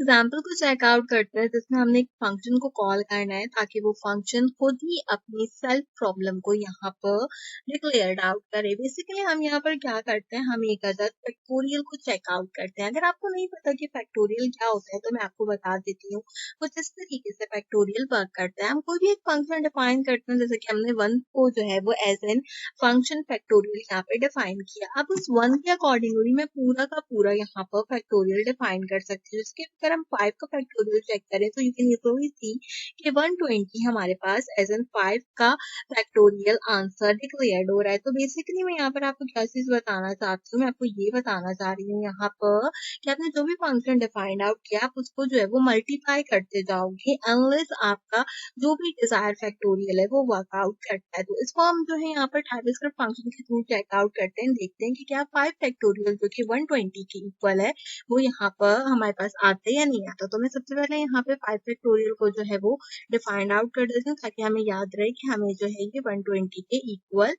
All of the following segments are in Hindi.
एग्जाम्पल को चेकआउट करते हैं जिसमें हमने एक फंक्शन को कॉल करना है ताकि वो फंक्शन खुद ही अपनी सेल्फ प्रॉब्लम को यहाँ पर डिक्लेयर्ड आउट करे। बेसिकली हम यहाँ पर क्या करते हैं, हम एक अदर फैक्टोरियल को चेकआउट करते हैं। अगर आपको नहीं पता कि फैक्टोरियल क्या होता है तो मैं आपको बता देती हूँ। कुछ इस तरीके से फैक्टोरियल वर्क करता है। हम कोई भी एक फंक्शन डिफाइन करते हैं, जैसे कि हमने वन को जो है वो एज एन फंक्शन फैक्टोरियल यहाँ पे डिफाइन किया। अब उस वन के अकॉर्डिंगली मैं पूरा का पूरा यहाँ पर फैक्टोरियल डिफाइन कर सकती हूँ। इसके अगर हम 5 का फैक्टोरियल चेक करें तो यू कैन इजीली सी कि 120 हमारे पास एज एन 5 का फैक्टोरियल आंसर डिक्लेयर्ड हो रहा है। तो बेसिकली मैं यहाँ पर आपको क्या चीज बताना चाहती हूँ, मैं आपको ये बताना चाह रही हूँ यहाँ पर कि आपने जो भी फंक्शन डिफाइंड आउट किया आप उसको जो है वो मल्टीप्लाई करते जाओगे अनलेस आपका जो भी डिजायर फैक्टोरियल है वो वर्कआउट करता है। तो इसको हम जो है यहाँ पर टाइपस्क्रिप्ट फंक्शन के थ्रू चेकआउट करते हैं, देखते हैं कि क्या 5 फैक्टोरियल जो कि 120 के इक्वल है वो यहाँ पर हमारे पास आते या नहीं आता। तो मैं सबसे पहले यहाँ पे 5 फैक्टोरियल को जो है वो डिफाइंड आउट कर देती हूँ ताकि हमें याद रहे कि हमें जो है ये 120 के इक्वल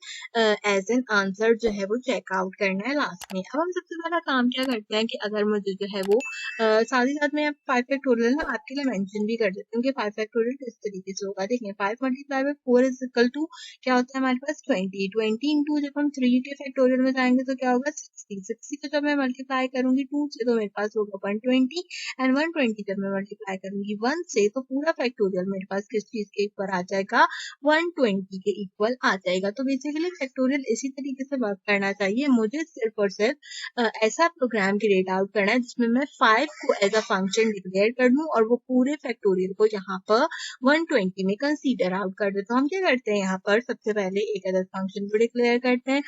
एज एन आंसर जो है वो चेकआउट करना है लास्ट में। अब हम सबसे पहला काम क्या करते हैं कि अगर मुझे जो है वो साथ ही साथ में 5 फैक्टोरियल ना आपके लिए मेंशन भी कर देती हूँ कि 5 फैक्टोरियल किस तरीके से होगा। देखिए 5 multiply by 4 is equal to क्या होता है हमारे पास 20 इंटू जब हम 3 के फैक्टोरियल में जाएंगे तो क्या होगा 60 को जब मैं मल्टीप्लाई करूंगी 2 से तो मेरे पास होगा 120 एंड 120 जब मैं मल्टीप्लाई करूंगी 1 से तो पूरा फैक्टोरियल मेरे पास किस चीज के ऊपर आ जाएगा 120 के इक्वल आ जाएगा। तो बेसिकली फैक्टोरियल इसी तरीके से वर्क करना चाहिए। मुझे सिर्फ और सिर्फ ऐसा प्रोग्राम क्रिएट आउट करना है जिसमें मैं 5 को एज अ फंक्शन डिक्लेयर कर दूं और वो पूरे फैक्टोरियल को यहाँ पर 120 में कंसीडर आउट कर दे। तो हम क्या करते हैं यहाँ पर सबसे पहले एक अदर फंक्शन को डिक्लेयर करते हैं।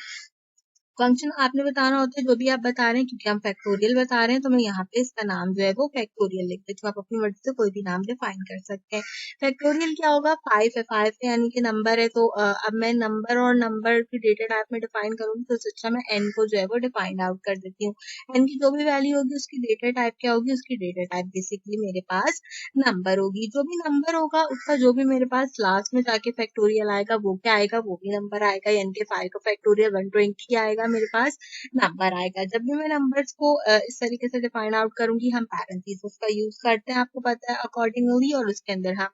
फंक्शन आपने बताना होता है जो भी आप बता रहे हैं, क्योंकि हम फैक्टोरियल बता रहे हैं तो मैं यहाँ पे इसका नाम जो है वो फैक्टोरियल लिख देती हूँ। आप अपनी मर्जी से कोई भी नाम डिफाइन कर सकते हैं। फैक्टोरियल क्या होगा 5 है, 5 यानी कि नंबर है। तो अब मैं नंबर और नंबर की डेटा टाइप में डिफाइन करूंगी तो उससे अच्छा मैं एन को जो है वो डिफाइन आउट कर देती हूँ। एन की जो भी वैल्यू होगी उसकी डेटा टाइप क्या होगी, उसकी डेटा टाइप बेसिकली मेरे पास नंबर होगी। जो भी नंबर होगा उसका जो भी मेरे पास लास्ट में जाके फैक्टोरियल आएगा वो क्या आएगा, वो भी नंबर आएगा। यानी कि 5 का फैक्टोरियल 120 आएगा, मेरे पास नंबर आएगा। जब भी मैं नंबर्स को इस तरीके से डिफाइन आउट करूंगी हम पैरेंथेसिस का यूज करते हैं, आपको पता है अकॉर्डिंगली, और उसके अंदर हम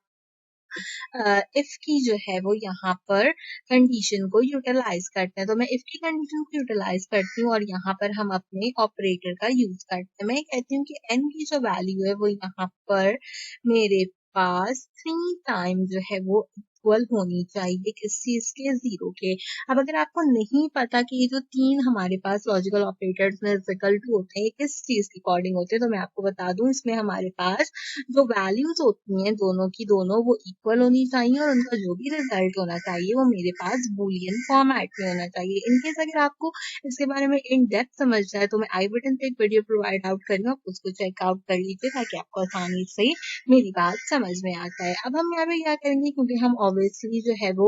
इफ की जो है वो यहाँ पर कंडीशन को यूटिलाइज करते हैं। तो मैं इफ की कंडीशन को यूटिलाइज करती हूँ और यहाँ पर हम अपने ऑपरेटर का यूज करते हैं। मैं कहती हूँ कि एन की जो वैल्यू है वो यहाँ पर मेरे पास 3 टाइम जो है वो इक्वल होनी चाहिए किस चीज के, 0 के। अब अगर आपको नहीं पता कि ये जो 3 हमारे पास लॉजिकल ऑपरेटर्स में इक्वल टू होते हैं किस चीज के अकॉर्डिंग होते हैं, तो मैं आपको बता दूं इसमें हमारे पास जो वैल्यूज होती हैं दोनों की दोनों वो इक्वल होनी चाहिए और उनका जो भी रिजल्ट होना चाहिए वो मेरे पास बूलियन फॉर्मेट में होना चाहिए। इनकेस अगर आपको इसके बारे में इन डेप्थ समझना है तो मैं आई बटन पे एक वीडियो प्रोवाइड आउट कर रही हूँ, आप उसको चेकआउट कर लीजिए ताकि आपको आसानी से मेरी बात समझ में आ जाए। अब हम यहाँ पे क्या करेंगे, क्योंकि हम ऑब्वियसली जो है वो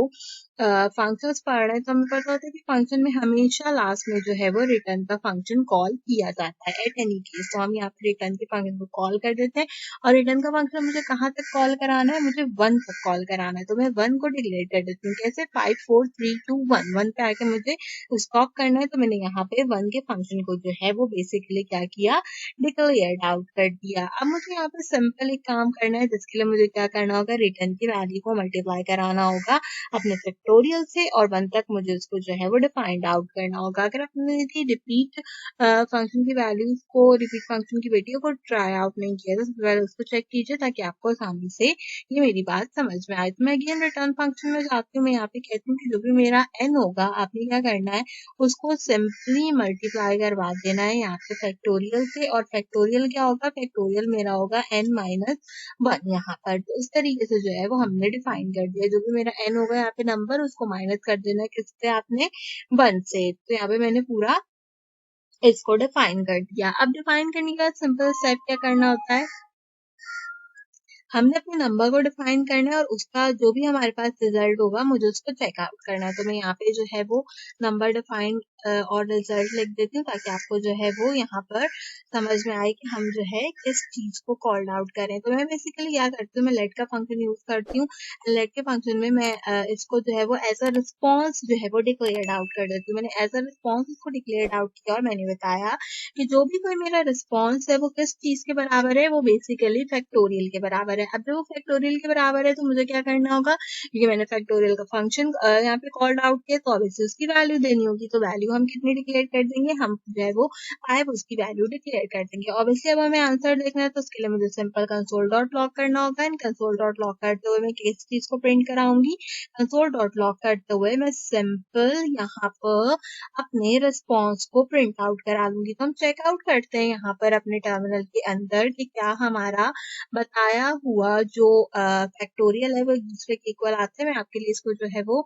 फंक्शंस पढ़ रहे हैं तो हमें पता होता है कि फंक्शन में हमेशा लास्ट में जो है वो रिटर्न का फंक्शन कॉल किया जाता है एट एनी केस। तो हम यहाँ पे रिटर्न के फंक्शन को कॉल कर देते हैं और रिटर्न का फंक्शन मुझे कहाँ तक कॉल कराना है, मुझे 1 तक कॉल कराना है। तो मैं 1 को डिक्लेयर कर देती हूँ कैसे, 5 4 3 2 1 1 पे आके मुझे स्टॉप करना है। तो मैंने यहाँ पे 1 के फंक्शन को जो है वो बेसिकली क्या किया, डिक्लेयर्ड आउट कर दिया। अब मुझे यहाँ पे सिंपल एक काम करना है जिसके लिए मुझे क्या करना होगा, रिटर्न की वैल्यू को मल्टीप्लाई कराना होगा अपने फैक्टोरियल से और 1 तक मुझे उसको जो है वो डिफाइंड आउट करना होगा। अगर आपने रिपीट फंक्शन की वैल्यूज को, रिपीट फंक्शन की वैल्यू को ट्राई आउट नहीं किया तो सबसे पहले उसको चेक कीजिए ताकि आपको आसानी से ये मेरी बात समझ में आए। तो मैं अगेन रिटर्न फंक्शन में जाती हूँ, मैं यहाँ पे कहती हूँ कि जो भी मेरा एन होगा आपने क्या करना है उसको सिंपली मल्टीप्लाई करवा देना है यहाँ पे फैक्टोरियल से। और फैक्टोरियल क्या होगा, फैक्टोरियल मेरा होगा n माइनस 1 यहाँ पर। तो इस तरीके से जो है वो हमने डिफाइन कर दिया। जो भी मेरा n होगा यहाँ पे नंबर उसको माइनस कर देना है किससे, आपने 1 से। तो यहाँ पे मैंने पूरा इसको डिफाइन कर दिया। अब डिफाइन करने के बाद सिंपल स्टेप क्या करना होता है, हमने अपने नंबर को डिफाइन करना है और उसका जो भी हमारे पास रिजल्ट होगा मुझे उसको चेकआउट करना है। तो मैं यहाँ पे जो है वो नंबर डिफाइन और रिजल्ट लिख देती हूँ ताकि आपको जो है वो यहाँ पर समझ में आए कि हम जो है किस चीज को कॉल्ड आउट करें। तो मैं बेसिकली क्या करती हूँ, मैं लेट का फंक्शन यूज करती हूँ। लेट के फंक्शन में मैं इसको जो है वो एज अ रिस्पॉन्स जो है वो डिक्लेयर्ड आउट कर देती हूँ। मैंने एज अ रिस्पॉन्स इसको डिक्लेयर्ड आउट किया और मैंने बताया कि जो भी कोई मेरा रिस्पॉन्स है वो किस चीज के बराबर है, वो बेसिकली फैक्टोरियल के बराबर है। अब जब वो फैक्टोरियल के बराबर है तो मुझे क्या करना होगा, क्योंकि मैंने फैक्टोरियल का फंक्शन यहाँ पे कॉल्ड आउट किया तो ऑब्वियसली उसकी वैल्यू देनी होगी। तो वैल्यू हम कितनी डिक्लेयर कर देंगे, हम जो है वो 5 उसकी वैल्यू डिक्लेयर कर देंगे। ऑब्वियसली अब हमें आंसर देखना है तो उसके लिए मुझे सिंपल कंसोल डॉट लॉग करना होगा। एंड कंसोल डॉट लॉग करते हुए मैं किस चीज को प्रिंट कराऊंगी, कंसोल डॉट लॉग करते हुए मैं सिंपल यहाँ पर अपने रिस्पॉन्स को प्रिंट आउट करा लूंगी। तो हम चेकआउट करते हैं यहाँ पर अपने टर्मिनल के अंदर कि क्या हमारा बताया हुआ जो फैक्टोरियल है वो एक दूसरे के इक्वल आते हैं। मैं आपके लिए इसको जो है वो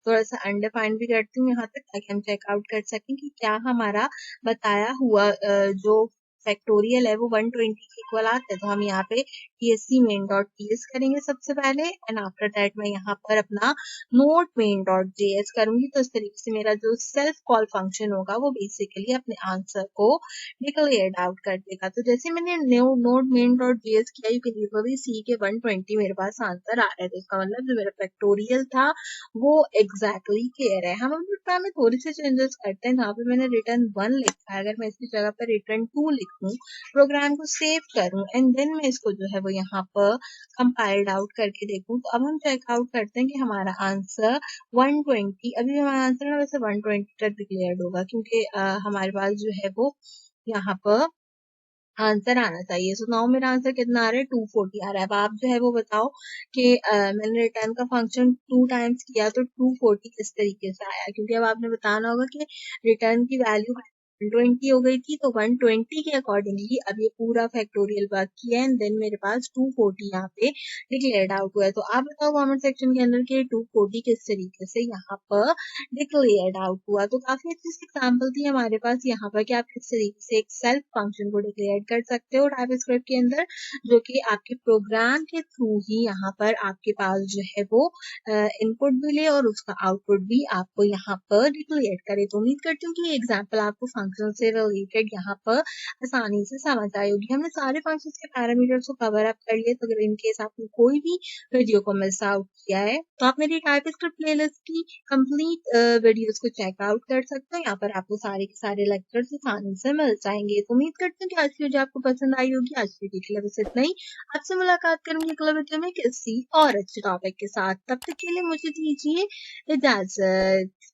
थोड़ा सा अनडिफाइंड भी करती हूँ यहाँ तक ताकि हम चेकआउट कर सकें कि क्या हमारा बताया हुआ जो फैक्टोरियल है वो 120 के इक्वल आता है। तो हम यहाँ पे TSC main डॉट ts करेंगे सबसे पहले एंड आफ्टर दैट मैं यहाँ पर अपना नोट मेन डॉट js करूंगी। तो इस तरीके से मेरा जो सेल्फ कॉल फंक्शन होगा वो बेसिकली अपने आंसर को डिक्लेयर्ड आउट कर देगा। तो जैसे मैंने नोट मेन डॉट js किया, यू कैन इजीली सी के 120 मेरे पास आंसर आ रहा है। तो इसका मतलब जो मेरा फैक्टोरियल था वो एग्जैक्टली क्लियर है। हम अपने प्रोग्राम में थोड़ी सी चेंजेस करते हैं। यहाँ पे मैंने रिटर्न 1 लिखा है, अगर मैं इसकी जगह पर रिटर्न 2 लिखूं, प्रोग्राम को सेव करूं एंड देन मैं इसको जो है वो यहाँ पर कंपाइल्ड आउट करके देखूं, तो अब हम चेकआउट करते हैं कि हमारा आंसर 120, अभी हमारा आंसर ना वैसे 120 तक डिक्लेयर्ड होगा क्योंकि हमारे पास जो है वो यहाँ पर आंसर आना चाहिए। सो नाउ मेरा आंसर कितना आ रहा है, 240 आ रहा है। अब आप जो है वो बताओ कि मैंने रिटर्न का फंक्शन 2 टाइम्स किया तो 240 किस तरीके से आया, क्योंकि अब आपने बताना होगा कि रिटर्न की वैल्यू 120 हो गई थी तो 120 के अकॉर्डिंगली अब ये पूरा फैक्टोरियल वर्क किया एंड देन मेरे पास 240 यहाँ पे डिक्लेयर्ड आउट हुआ है। तो आप बताओ कमेंट सेक्शन के अंदर कि 240 किस तरीके से यहाँ पर डिक्लेयर्ड आउट हुआ। तो काफी अच्छी सी एग्जाम्पल थी हमारे पास यहाँ पर कि आप किस तरीके से एक सेल्फ फंक्शन को डिक्लेयर कर सकते हो टाइपस्क्रिप्ट के अंदर, जो कि आपके प्रोग्राम के थ्रू ही यहाँ पर आपके पास जो है वो इनपुट भी ले और उसका आउटपुट भी आपको यहाँ पर डिक्लेयर करे। तो उम्मीद करती हूँ कि ये एग्जाम्पल आपको फंक्शन से रिलेटेड यहाँ पर आसानी से समझ आई होगी। हमने सारे फंक्शन के पैरामीटर्स को कवर अप कर लिए। तो अगर इनकेस आपने कोई भी वीडियो को मिस आउट किया है तो आप मेरी टाइपस्क्रिप्ट प्लेलिस्ट की कंप्लीट वीडियोस को चेकआउट कर सकते हो। यहाँ पर आपको सारे के सारे लेक्चर्स आसानी से मिल जाएंगे। तो उम्मीद करती हूँ कि आज की वीडियो आपको पसंद आई होगी। आज की वीडियो के लिए बस इतना ही। आपसे मुलाकात करूंगी अगले वीडियो में किसी और अच्छे टॉपिक के साथ। तब तक के लिए मुझे दीजिए इजाजत।